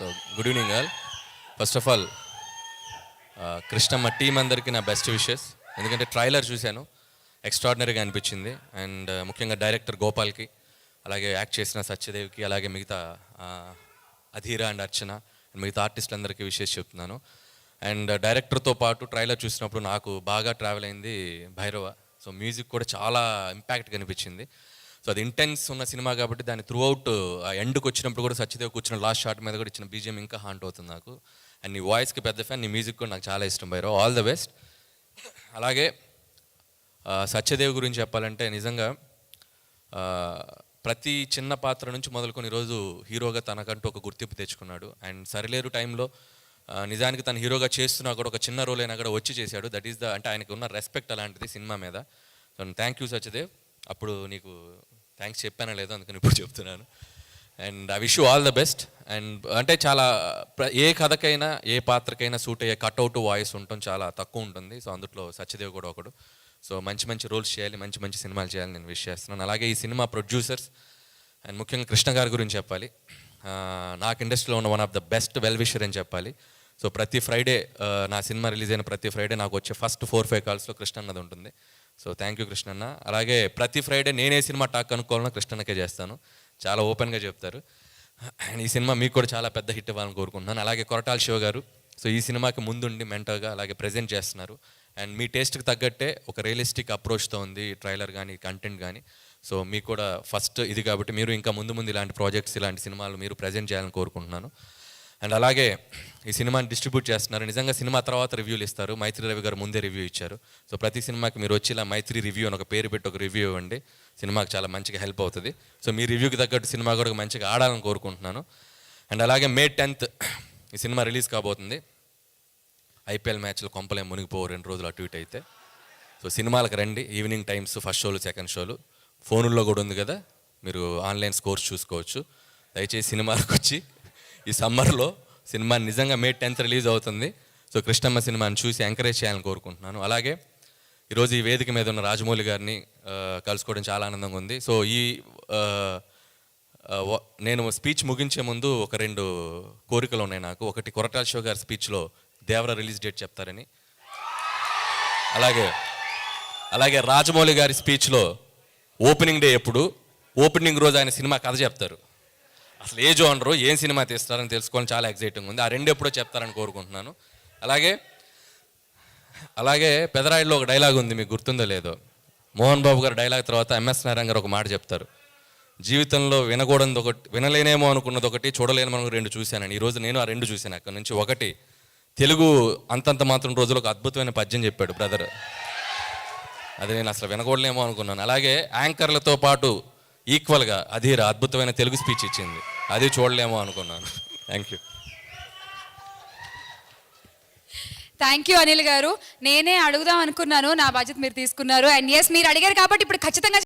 So good evening all. First of all Krishnamma team అందరికీ నా best wishes. ఎందుకంటే trailer చూశాను, ఎక్స్ట్రాడినరీగా అనిపించింది. అండ్ ముఖ్యంగా డైరెక్టర్ గోపాల్కి, అలాగే యాక్ట్ చేసిన సత్యదేవ్కి, అలాగే మిగతా అధీర అండ్ అర్చన మిగతా ఆర్టిస్టులందరికీ విషెస్ చెప్తున్నాను. అండ్ డైరెక్టర్తో పాటు ట్రైలర్ చూసినప్పుడు నాకు బాగా ట్రావెల్ అయింది భైరవ. సో మ్యూజిక్ కూడా చాలా ఇంపాక్ట్గా అనిపించింది. సో అది ఇంటెన్స్ ఉన్న సినిమా కాబట్టి దాని త్రూ అవుట్ ఆ ఎండ్కి వచ్చినప్పుడు కూడా సత్యదేవ్ కూర్చున్న లాస్ట్ షాట్ మీద కూడా ఇచ్చిన బీజిఎం ఇంకా హాంట్ అవుతుంది నాకు. అండ్ నీ వాయిస్కి పెద్ద ఫ్యాన్, నీ మ్యూజిక్ కూడా నాకు చాలా ఇష్టం భైరవ్. All the best. అలాగే సత్యదేవ్ గురించి చెప్పాలంటే నిజంగా ప్రతి చిన్న పాత్ర నుంచి మొదలుకొని ఈరోజు హీరోగా తనకంటూ ఒక గుర్తింపు తెచ్చుకున్నాడు. అండ్ సరిలేరు టైంలో నిజానికి తను హీరోగా చేస్తున్నా కూడా ఒక చిన్న రోల్ అయినా కూడా వచ్చి చేశాడు. దట్ ఈస్ అంటే ఆయనకు ఉన్న రెస్పెక్ట్ అలాంటిది సినిమా మీద. So thank you Satyadev. అప్పుడు నీకు థ్యాంక్స్ చెప్పానో లేదో అందుకని ఇప్పుడు చెప్తున్నాను. And I wish you all the best. And అంటే చాలా ఏ కథకైనా ఏ పాత్రకైనా సూట్ అయ్యే కట్అవుట్ వాయిస్ ఉండటం చాలా తక్కువ ఉంటుంది. సో అందులో సత్యదేవ్ కూడా ఒకడు. సో మంచి మంచి రోల్స్ చేయాలి, మంచి మంచి సినిమాలు చేయాలని నేను విష్ చేస్తున్నాను. అలాగే ఈ సినిమా ప్రొడ్యూసర్స్ అండ్ ముఖ్యంగా కృష్ణ గారి గురించి చెప్పాలి. నాకు ఇండస్ట్రీలో ఉన్న one of the best well wisher అని చెప్పాలి. సో ప్రతి ఫ్రైడే నా సినిమా రిలీజ్ అయిన ప్రతి ఫ్రైడే నాకు వచ్చే ఫస్ట్ 4-5 కాల్స్లో కృష్ణ అన్నది ఉంటుంది. సో థ్యాంక్ యూ కృష్ణన్న. అలాగే ప్రతి ఫ్రైడే నేనే సినిమా టాక్ కనుక్కోవాలన్నా కృష్ణన్నకే చేస్తాను, చాలా ఓపెన్గా చెప్తారు. అండ్ ఈ సినిమా మీకు కూడా చాలా పెద్ద హిట్ ఇవ్వాలని కోరుకుంటున్నాను. అలాగే కొరటాల శివ గారు, సో ఈ సినిమాకి ముందుండి మెంటర్గా అలాగే ప్రజెంట్ చేస్తున్నారు. అండ్ మీ టేస్ట్కి తగ్గట్టే ఒక రియలిస్టిక్ అప్రోచ్తో ఉంది ట్రైలర్ కానీ కంటెంట్ కానీ. సో మీకు కూడా ఫస్ట్ ఇది కాబట్టి మీరు ఇంకా ముందు ముందు ఇలాంటి ప్రాజెక్ట్స్ ఇలాంటి సినిమాలు మీరు ప్రజెంట్ చేయాలని కోరుకుంటున్నాను. అండ్ అలాగే ఈ సినిమాని డిస్ట్రిబ్యూట్ చేస్తున్నారు. నిజంగా సినిమా తర్వాత రివ్యూలు ఇస్తారు. మైత్రి రవి గారు ముందే రివ్యూ ఇచ్చారు. సో ప్రతి సినిమాకి మీరు వచ్చి ఇలా మైత్రి రివ్యూ అని ఒక పేరు పెట్టి ఒక రివ్యూ ఇవ్వండి, సినిమాకి చాలా మంచిగా హెల్ప్ అవుతుంది. సో మీ రివ్యూకి తగ్గట్టు సినిమా కూడా మంచిగా ఆడాలని కోరుకుంటున్నాను. అండ్ అలాగే May 10th ఈ సినిమా రిలీజ్ కాబోతుంది. IPL మ్యాచ్లు కొంపలే మునిగిపోవు 2 రోజులు అటు ఇటు అయితే. సో సినిమాలకు రండి, ఈవినింగ్ టైమ్స్ ఫస్ట్ షోలు సెకండ్ షోలు ఫోనుల్లో కూడా ఉంది కదా, మీరు ఆన్లైన్ స్కోర్స్ చూసుకోవచ్చు. దయచేసి సినిమాలకు వచ్చి ఈ సమ్మర్లో సినిమా నిజంగా May 10th రిలీజ్ అవుతుంది. సో కృష్ణమ్మ సినిమాని చూసి ఎంకరేజ్ చేయాలని కోరుకుంటున్నాను. అలాగే ఈరోజు ఈ వేదిక మీద ఉన్న రాజమౌళి గారిని కలుసుకోవడం చాలా ఆనందంగా ఉంది. సో నేను స్పీచ్ ముగించే ముందు ఒక 2 కోరికలు ఉన్నాయి నాకు. ఒకటి, కొరటాల శివ గారి స్పీచ్లో దేవరా రిలీజ్ డేట్ చెప్తారని. అలాగే రాజమౌళి గారి స్పీచ్లో ఓపెనింగ్ డే ఎప్పుడు, ఓపెనింగ్ రోజు ఆయన సినిమా కథ చెప్తారు. అసలు ఏ జోనరు ఏం సినిమా తీస్తారని తెలుసుకోవాలని చాలా ఎక్సైటింగ్ ఉంది. ఆ 2 ఎప్పుడో చెప్తారని కోరుకుంటున్నాను. అలాగే పెదరాయిలో ఒక డైలాగ్ ఉంది, మీకు గుర్తుందో లేదో. మోహన్ బాబు గారు డైలాగ్ తర్వాత MS నారాయణ గారు ఒక మాట చెప్తారు, జీవితంలో వినకూడదు ఒకటి, వినలేనేమో అనుకున్నది ఒకటి, చూడలేనేమో 2 చూశానని. ఈరోజు నేను ఆ 2 చూశాను. అక్కడి నుంచి ఒకటి, తెలుగు అంతంత మాత్రం రోజులు ఒక అద్భుతమైన పద్యం చెప్పాడు బ్రదర్, అది నేను అసలు వినకూడలేమో అనుకున్నాను. అలాగే యాంకర్లతో పాటు ఈక్వల్గా అధీర అద్భుతమైన తెలుగు స్పీచ్ ఇచ్చింది, అది చూడలేమో అనుకున్నాను. థ్యాంక్ యూ అనిల్ గారు. నేనే అడుగుదాం అనుకున్నాను, నా బాధ్యత మీరు తీసుకున్నారు. అండ్ ఎస్, మీరు అడిగారు కాబట్టి ఇప్పుడు ఖచ్చితంగా